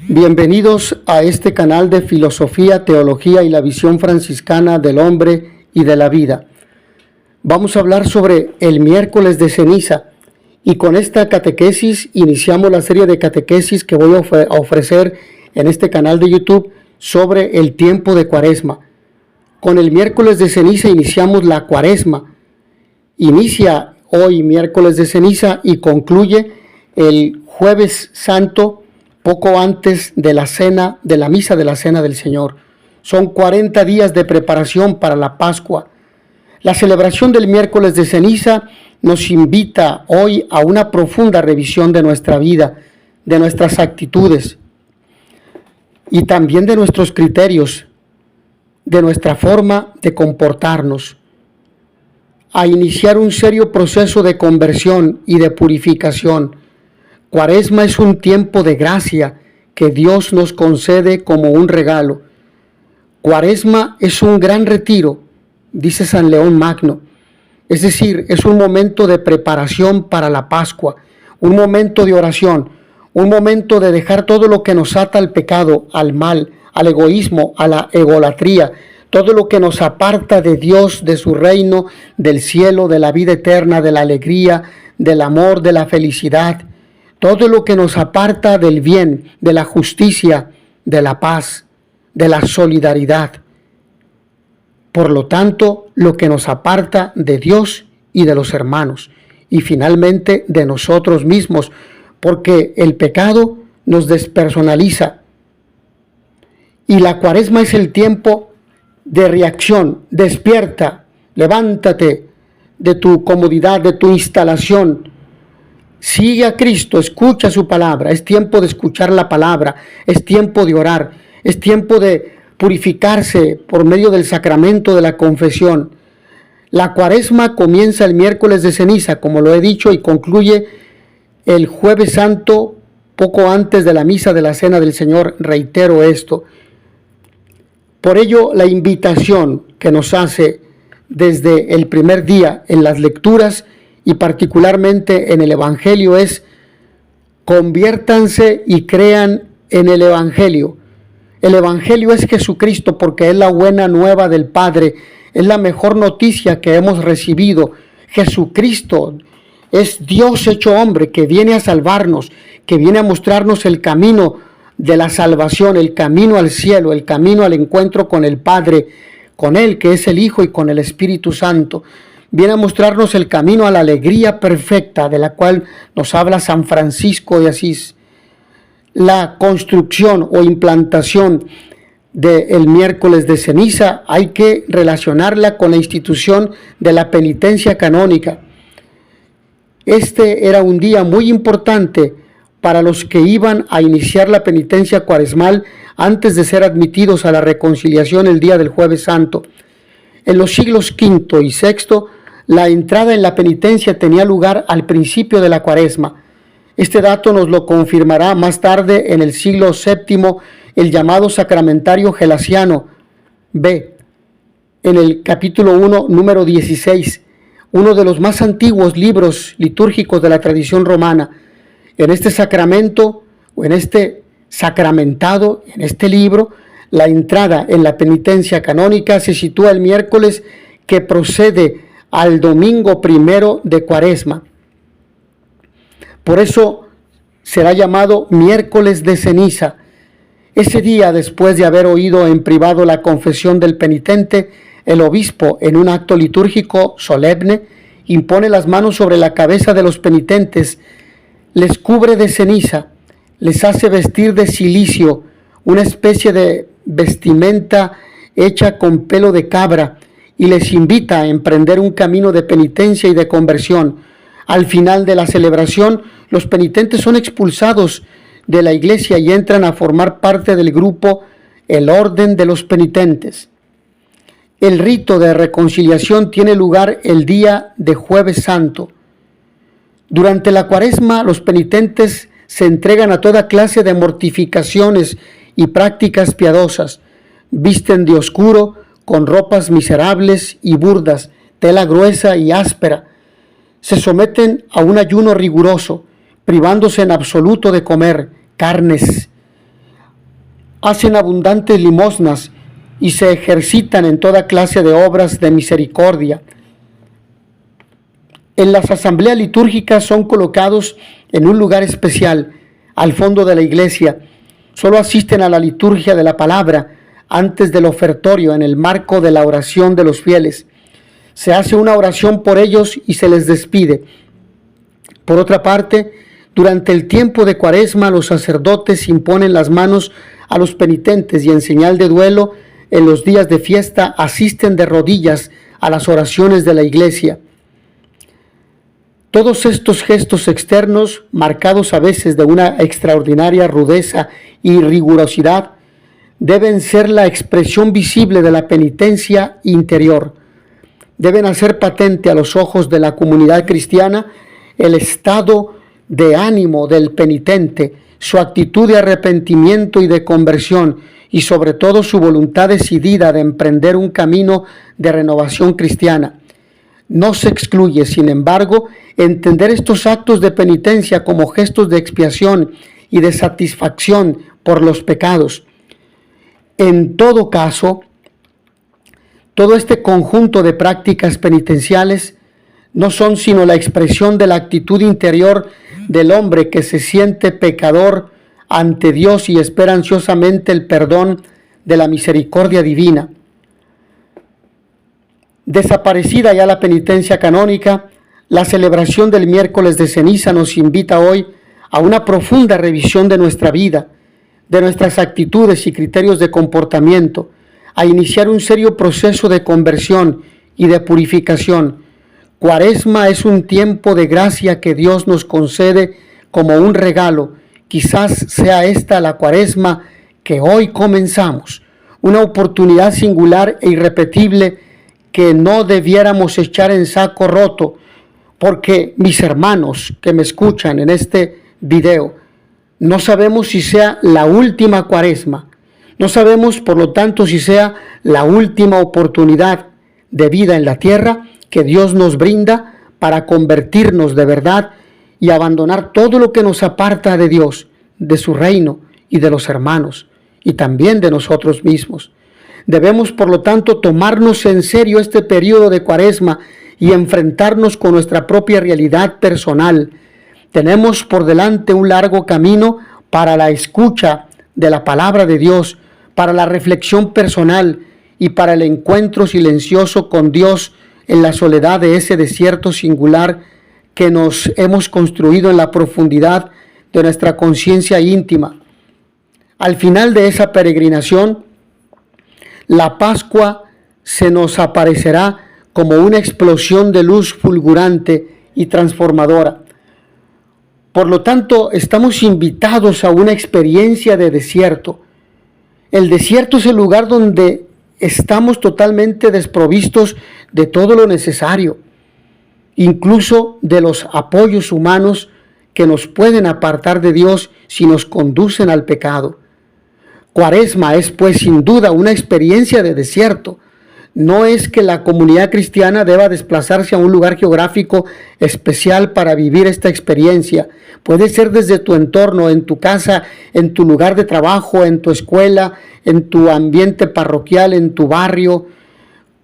Bienvenidos a este canal de filosofía, teología y la visión franciscana del hombre y de la vida. Vamos a hablar sobre el miércoles de ceniza y con esta catequesis iniciamos la serie de catequesis que voy a ofrecer en este canal de YouTube sobre el tiempo de Cuaresma. Con el miércoles de ceniza iniciamos la Cuaresma. Inicia hoy miércoles de ceniza y concluye el jueves santo poco antes de la cena, de la misa de la Cena del Señor. Son 40 días de preparación para la Pascua. La celebración del miércoles de ceniza nos invita hoy a una profunda revisión de nuestra vida, de nuestras actitudes y también de nuestros criterios, de nuestra forma de comportarnos, a iniciar un serio proceso de conversión y de purificación. Cuaresma es un tiempo de gracia que Dios nos concede como un regalo. Cuaresma es un gran retiro, dice San León Magno. Es decir, es un momento de preparación para la Pascua, un momento de oración, un momento de dejar todo lo que nos ata al pecado, al mal, al egoísmo, a la egolatría, todo lo que nos aparta de Dios, de su reino, del cielo, de la vida eterna, de la alegría, del amor, de la felicidad. Todo lo que nos aparta del bien, de la justicia, de la paz, de la solidaridad. Por lo tanto, lo que nos aparta de Dios y de los hermanos. Y finalmente de nosotros mismos, porque el pecado nos despersonaliza. Y la Cuaresma es el tiempo de reacción. Despierta, levántate de tu comodidad, de tu instalación. Sigue a Cristo, escucha su palabra. Es tiempo de escuchar la palabra, es tiempo de orar, es tiempo de purificarse por medio del sacramento de la confesión. La Cuaresma comienza el miércoles de ceniza, como lo he dicho, y concluye el jueves santo, poco antes de la misa de la Cena del Señor. Reitero esto. Por ello, la invitación que nos hace desde el primer día en las lecturas y particularmente en el Evangelio es: conviértanse y crean en el Evangelio. El Evangelio es Jesucristo, porque es la buena nueva del Padre, es la mejor noticia que hemos recibido. Jesucristo es Dios hecho hombre, que viene a salvarnos, que viene a mostrarnos el camino de la salvación, el camino al cielo, el camino al encuentro con el Padre, con Él que es el Hijo y con el Espíritu Santo. Viene a mostrarnos el camino a la alegría perfecta de la cual nos habla San Francisco de Asís. La construcción o implantación del miércoles de ceniza hay que relacionarla con la institución de la penitencia canónica. Este era un día muy importante para los que iban a iniciar la penitencia cuaresmal antes de ser admitidos a la reconciliación el día del Jueves Santo. En los siglos V y VI, la entrada en la penitencia tenía lugar al principio de la Cuaresma. Este dato nos lo confirmará más tarde en el siglo VII el llamado Sacramentario Gelasiano B, en el capítulo 1, número 16, uno de los más antiguos libros litúrgicos de la tradición romana. En este sacramento, o en este sacramentado, en este libro, la entrada en la penitencia canónica se sitúa el miércoles que procede al domingo primero de Cuaresma. Por eso será llamado miércoles de ceniza. Ese día, después de haber oído en privado la confesión del penitente, el obispo, en un acto litúrgico solemne, impone las manos sobre la cabeza de los penitentes, les cubre de ceniza, les hace vestir de cilicio, una especie de vestimenta hecha con pelo de cabra, y les invita a emprender un camino de penitencia y de conversión. Al final de la celebración, los penitentes son expulsados de la iglesia y entran a formar parte del grupo el Orden de los Penitentes. El rito de reconciliación tiene lugar el día de Jueves Santo. Durante la Cuaresma, los penitentes se entregan a toda clase de mortificaciones y prácticas piadosas. Visten de oscuro, con ropas miserables y burdas, tela gruesa y áspera. Se someten a un ayuno riguroso, privándose en absoluto de comer carnes. hacen abundantes limosnas y se ejercitan en toda clase de obras de misericordia. En las asambleas litúrgicas son colocados en un lugar especial, al fondo de la iglesia. Solo asisten a la liturgia de la palabra antes del ofertorio en el marco de la oración de los fieles. Se hace una oración por ellos y se les despide. Por otra parte, durante el tiempo de Cuaresma, los sacerdotes imponen las manos a los penitentes y en señal de duelo, en los días de fiesta, asisten de rodillas a las oraciones de la iglesia. Todos estos gestos externos, marcados a veces de una extraordinaria rudeza y rigurosidad, deben ser la expresión visible de la penitencia interior. Deben hacer patente a los ojos de la comunidad cristiana el estado de ánimo del penitente, su actitud de arrepentimiento y de conversión, y sobre todo su voluntad decidida de emprender un camino de renovación cristiana. No se excluye, sin embargo, entender estos actos de penitencia como gestos de expiación y de satisfacción por los pecados. En todo caso, todo este conjunto de prácticas penitenciales no son sino la expresión de la actitud interior del hombre que se siente pecador ante Dios y espera ansiosamente el perdón de la misericordia divina. Desaparecida ya la penitencia canónica, la celebración del miércoles de ceniza nos invita hoy a una profunda revisión de nuestra vida, de nuestras actitudes y criterios de comportamiento, a iniciar un serio proceso de conversión y de purificación. Cuaresma es un tiempo de gracia que Dios nos concede como un regalo. Quizás sea esta la Cuaresma que hoy comenzamos, una oportunidad singular e irrepetible que no debiéramos echar en saco roto, porque mis hermanos que me escuchan en este video, no sabemos si sea la última Cuaresma, no sabemos por lo tanto si sea la última oportunidad de vida en la tierra que Dios nos brinda para convertirnos de verdad y abandonar todo lo que nos aparta de Dios, de su reino y de los hermanos, y también de nosotros mismos. Debemos, por lo tanto, tomarnos en serio este periodo de Cuaresma y enfrentarnos con nuestra propia realidad personal. Tenemos por delante un largo camino para la escucha de la palabra de Dios, para la reflexión personal y para el encuentro silencioso con Dios en la soledad de ese desierto singular que nos hemos construido en la profundidad de nuestra conciencia íntima. Al final de esa peregrinación, la Pascua se nos aparecerá como una explosión de luz fulgurante y transformadora. Por lo tanto, estamos invitados a una experiencia de desierto. El desierto es el lugar donde estamos totalmente desprovistos de todo lo necesario, incluso de los apoyos humanos que nos pueden apartar de Dios si nos conducen al pecado. Cuaresma es pues sin duda una experiencia de desierto. No es que la comunidad cristiana deba desplazarse a un lugar geográfico especial para vivir esta experiencia. Puede ser desde tu entorno, en tu casa, en tu lugar de trabajo, en tu escuela, en tu ambiente parroquial, en tu barrio.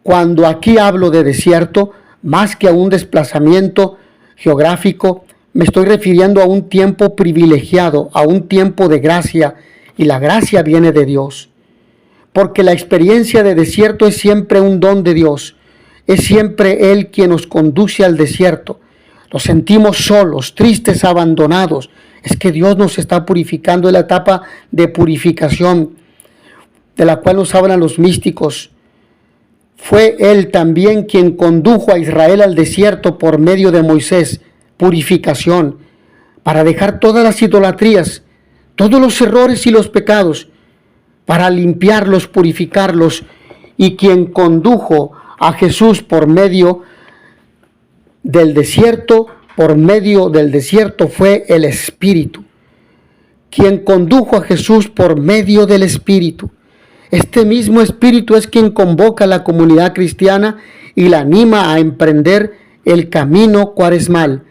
Cuando aquí hablo de desierto, más que a un desplazamiento geográfico, me estoy refiriendo a un tiempo privilegiado, a un tiempo de gracia, y la gracia viene de Dios. Porque la experiencia de desierto es siempre un don de Dios. Es siempre Él quien nos conduce al desierto. Nos sentimos solos, tristes, abandonados. Es que Dios nos está purificando en la etapa de purificación de la cual nos hablan los místicos. Fue Él también quien condujo a Israel al desierto por medio de Moisés. Purificación, para dejar todas las idolatrías, todos los errores y los pecados, para limpiarlos, purificarlos, y quien condujo a Jesús por medio del desierto fue el Espíritu. Quien condujo a Jesús por medio del Espíritu. Este mismo Espíritu es quien convoca a la comunidad cristiana y la anima a emprender el camino cuaresmal.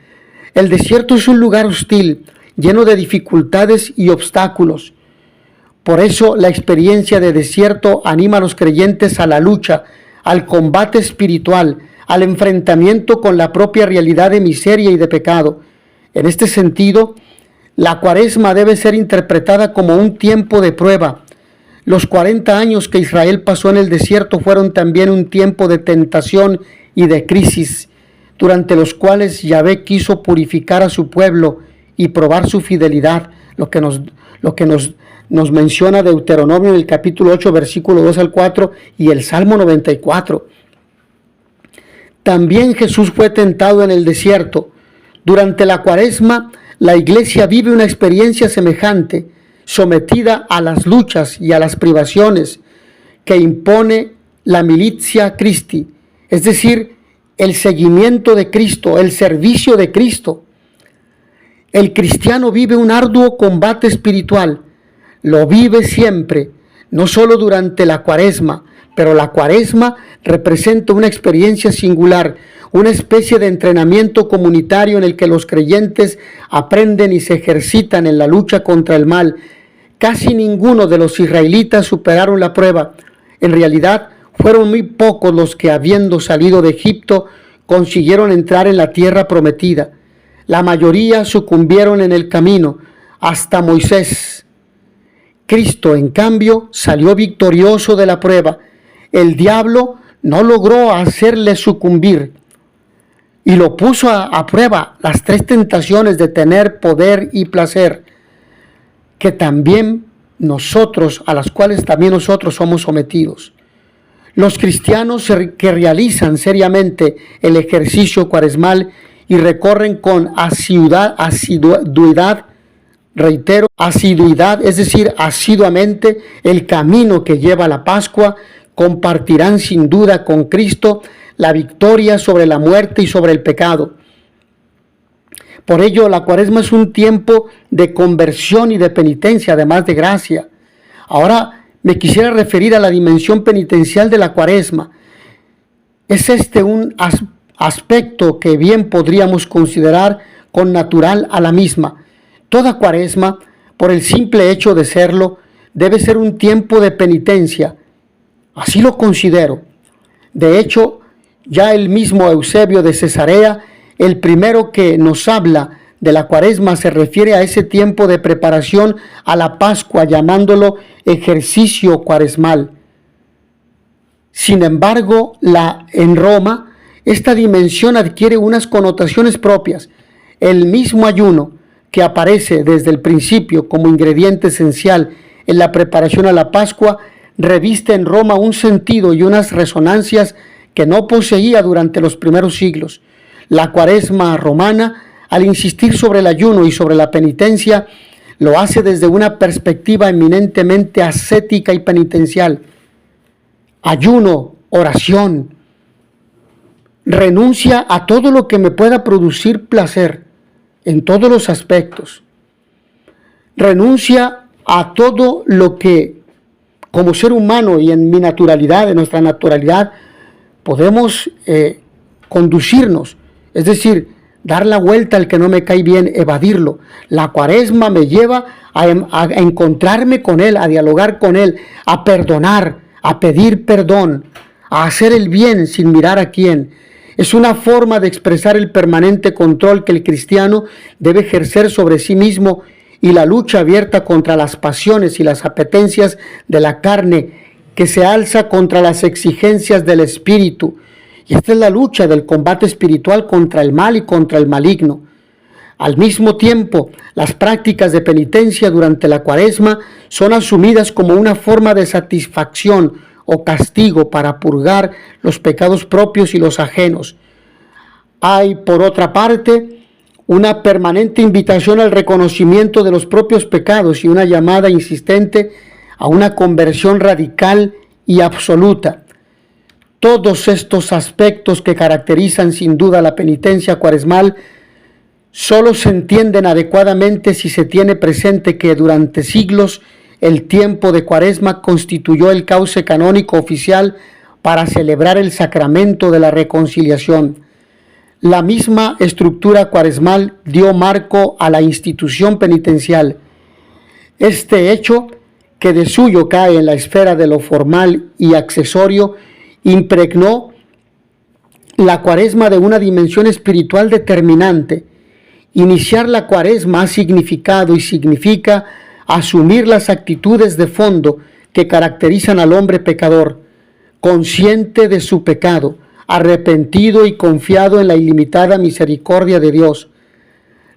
El desierto es un lugar hostil, lleno de dificultades y obstáculos. Por eso la experiencia de desierto anima a los creyentes a la lucha, al combate espiritual, al enfrentamiento con la propia realidad de miseria y de pecado. En este sentido, la Cuaresma debe ser interpretada como un tiempo de prueba. Los 40 años que Israel pasó en el desierto fueron también un tiempo de tentación y de crisis, durante los cuales Yahvé quiso purificar a su pueblo y probar su fidelidad, lo que nos menciona Deuteronomio en el capítulo 8, versículo 2 al 4 y el Salmo 94. También Jesús fue tentado en el desierto. Durante la Cuaresma, la Iglesia vive una experiencia semejante, sometida a las luchas y a las privaciones que impone la militia Christi, es decir, el seguimiento de Cristo, el servicio de Cristo. El cristiano vive un arduo combate espiritual, lo vive siempre, no solo durante la Cuaresma, pero la Cuaresma representa una experiencia singular, una especie de entrenamiento comunitario en el que los creyentes aprenden y se ejercitan en la lucha contra el mal. Casi ninguno de los israelitas superaron la prueba. En realidad, fueron muy pocos los que, habiendo salido de Egipto, consiguieron entrar en la tierra prometida. La mayoría sucumbieron en el camino, hasta Moisés. Cristo, en cambio, salió victorioso de la prueba. El diablo no logró hacerle sucumbir y lo puso a prueba, las 3 tentaciones de tener, poder y placer, que también nosotros, a las cuales también nosotros somos sometidos. Los cristianos que realizan seriamente el ejercicio cuaresmal y recorren con asiduidad, es decir, asiduamente el camino que lleva a la Pascua, compartirán sin duda con Cristo la victoria sobre la muerte y sobre el pecado. Por ello, la Cuaresma es un tiempo de conversión y de penitencia, además de gracia. Ahora me quisiera referir a la dimensión penitencial de la Cuaresma. Es un aspecto que bien podríamos considerar connatural a la misma. Toda Cuaresma, por el simple hecho de serlo, debe ser un tiempo de penitencia. Así lo considero. De hecho, ya el mismo Eusebio de Cesarea, el primero que nos habla de la Cuaresma, se refiere a ese tiempo de preparación a la Pascua, llamándolo ejercicio cuaresmal. Sin embargo, en Roma, esta dimensión adquiere unas connotaciones propias. El mismo ayuno, que aparece desde el principio como ingrediente esencial en la preparación a la Pascua, reviste en Roma un sentido y unas resonancias que no poseía durante los primeros siglos. La Cuaresma romana, al insistir sobre el ayuno y sobre la penitencia, lo hace desde una perspectiva eminentemente ascética y penitencial. Ayuno, oración, renuncia a todo lo que me pueda producir placer en todos los aspectos. Renuncia a todo lo que, como ser humano y en mi naturalidad, en nuestra naturalidad, podemos conducirnos, es decir, dar la vuelta al que no me cae bien, evadirlo. La Cuaresma me lleva a encontrarme con Él, a dialogar con Él, a perdonar, a pedir perdón, a hacer el bien sin mirar a quién. Es una forma de expresar el permanente control que el cristiano debe ejercer sobre sí mismo y la lucha abierta contra las pasiones y las apetencias de la carne que se alza contra las exigencias del espíritu. Y esta es la lucha del combate espiritual contra el mal y contra el maligno. Al mismo tiempo, las prácticas de penitencia durante la Cuaresma son asumidas como una forma de satisfacción o castigo para purgar los pecados propios y los ajenos. Hay, por otra parte, una permanente invitación al reconocimiento de los propios pecados y una llamada insistente a una conversión radical y absoluta. Todos estos aspectos que caracterizan sin duda la penitencia cuaresmal solo se entienden adecuadamente si se tiene presente que durante siglos el tiempo de Cuaresma constituyó el cauce canónico oficial para celebrar el sacramento de la reconciliación. La misma estructura cuaresmal dio marco a la institución penitencial. Este hecho que de suyo cae en la esfera de lo formal y accesorio, impregnó la Cuaresma de una dimensión espiritual determinante. Iniciar la Cuaresma ha significado y significa asumir las actitudes de fondo que caracterizan al hombre pecador, consciente de su pecado, arrepentido y confiado en la ilimitada misericordia de Dios.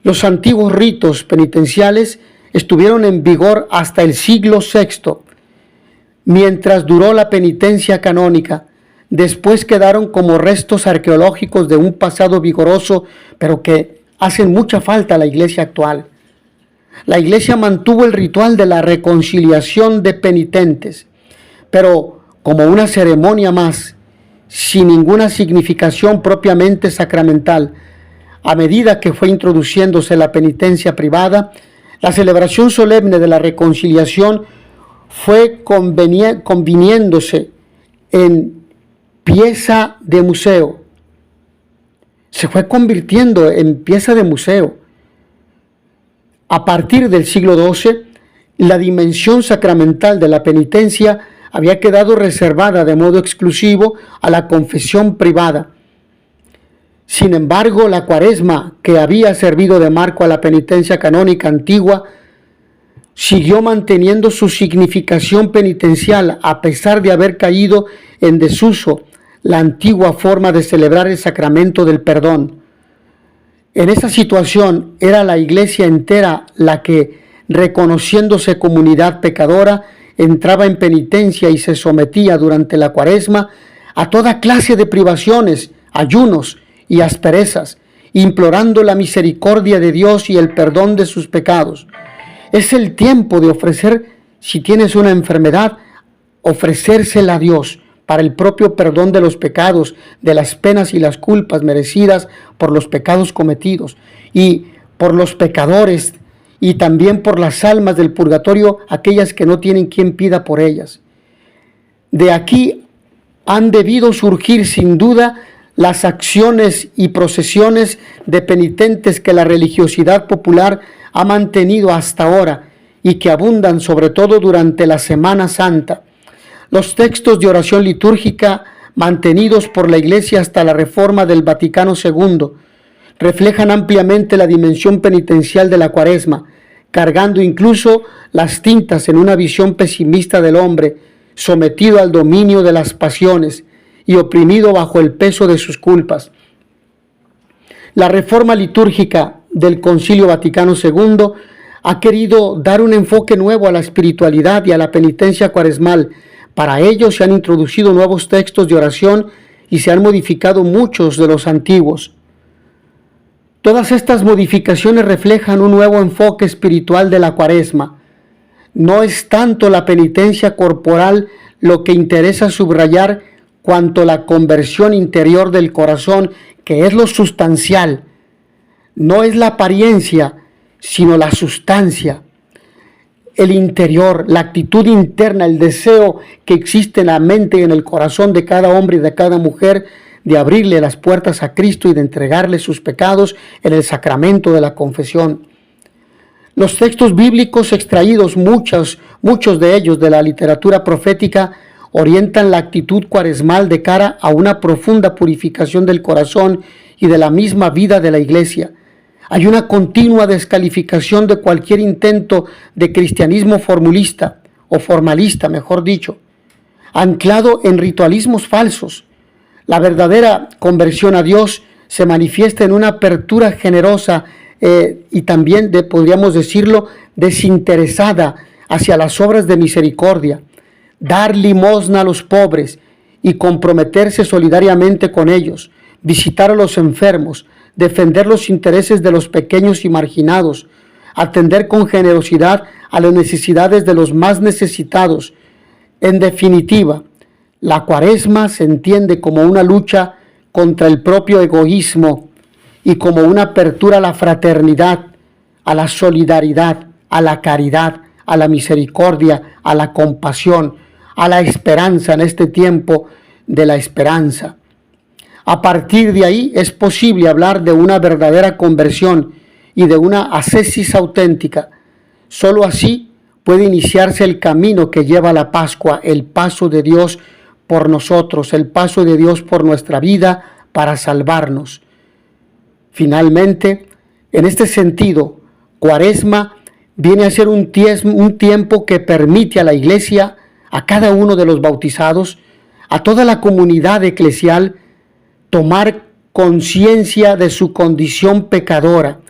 Los antiguos ritos penitenciales estuvieron en vigor hasta el siglo VI, mientras duró la penitencia canónica. Después quedaron como restos arqueológicos de un pasado vigoroso, pero que hacen mucha falta a la iglesia actual. La iglesia mantuvo el ritual de la reconciliación de penitentes, pero como una ceremonia más, sin ninguna significación propiamente sacramental. A medida que fue introduciéndose la penitencia privada, la celebración solemne de la reconciliación fue conviniéndose en pieza de museo. Se fue convirtiendo en pieza de museo. A partir del siglo XII, la dimensión sacramental de la penitencia había quedado reservada de modo exclusivo a la confesión privada. Sin embargo, la Cuaresma, que había servido de marco a la penitencia canónica antigua, siguió manteniendo su significación penitencial a pesar de haber caído en desuso la antigua forma de celebrar el sacramento del perdón. En esa situación era la iglesia entera la que, reconociéndose comunidad pecadora, entraba en penitencia y se sometía durante la Cuaresma a toda clase de privaciones, ayunos y asperezas, implorando la misericordia de Dios y el perdón de sus pecados. Es el tiempo de ofrecer, si tienes una enfermedad, ofrecérsela a Dios para el propio perdón de los pecados, de las penas y las culpas merecidas por los pecados cometidos, y por los pecadores, y también por las almas del purgatorio, aquellas que no tienen quien pida por ellas. De aquí han debido surgir sin duda las acciones y procesiones de penitentes que la religiosidad popular ha mantenido hasta ahora y que abundan sobre todo durante la Semana Santa. Los textos de oración litúrgica mantenidos por la Iglesia hasta la Reforma del Vaticano II reflejan ampliamente la dimensión penitencial de la Cuaresma, cargando incluso las tintas en una visión pesimista del hombre, sometido al dominio de las pasiones y oprimido bajo el peso de sus culpas. La reforma litúrgica del Concilio Vaticano II ha querido dar un enfoque nuevo a la espiritualidad y a la penitencia cuaresmal. Para ello se han introducido nuevos textos de oración y se han modificado muchos de los antiguos. Todas estas modificaciones reflejan un nuevo enfoque espiritual de la Cuaresma. No es tanto la penitencia corporal lo que interesa subrayar cuanto la conversión interior del corazón, que es lo sustancial. No es la apariencia, sino la sustancia, el interior, la actitud interna, el deseo que existe en la mente y en el corazón de cada hombre y de cada mujer de abrirle las puertas a Cristo y de entregarle sus pecados en el sacramento de la confesión. Los textos bíblicos extraídos, muchos de ellos de la literatura profética, orientan la actitud cuaresmal de cara a una profunda purificación del corazón y de la misma vida de la Iglesia. Hay una continua descalificación de cualquier intento de cristianismo formulista, o formalista, mejor dicho, anclado en ritualismos falsos. La verdadera conversión a Dios se manifiesta en una apertura generosa y también, podríamos decirlo, desinteresada hacia las obras de misericordia, dar limosna a los pobres y comprometerse solidariamente con ellos, visitar a los enfermos, defender los intereses de los pequeños y marginados, atender con generosidad a las necesidades de los más necesitados. En definitiva, la Cuaresma se entiende como una lucha contra el propio egoísmo y como una apertura a la fraternidad, a la solidaridad, a la caridad, a la misericordia, a la compasión, a la esperanza en este tiempo de la esperanza. A partir de ahí es posible hablar de una verdadera conversión y de una ascesis auténtica. Solo así puede iniciarse el camino que lleva a la Pascua, el paso de Dios por nosotros, el paso de Dios por nuestra vida para salvarnos. Finalmente, en este sentido, Cuaresma viene a ser un tiempo que permite a la Iglesia, a cada uno de los bautizados, a toda la comunidad eclesial, tomar conciencia de su condición pecadora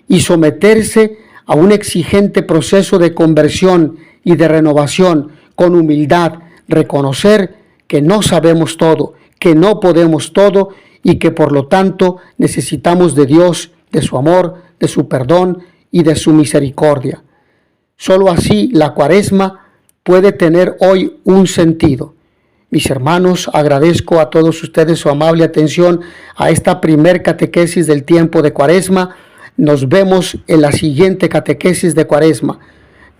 y someterse a un exigente proceso de conversión y de renovación con humildad, reconocer que no sabemos todo, que no podemos todo y que por lo tanto necesitamos de Dios, de su amor, de su perdón y de su misericordia. Solo así la Cuaresma puede tener hoy un sentido. Mis hermanos, agradezco a todos ustedes su amable atención a esta primer catequesis del tiempo de Cuaresma. Nos vemos en la siguiente catequesis de Cuaresma.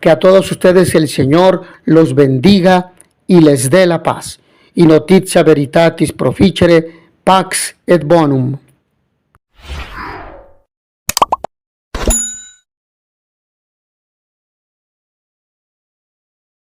Que a todos ustedes el Señor los bendiga y les dé la paz. In notitia veritatis proficere, pax et bonum.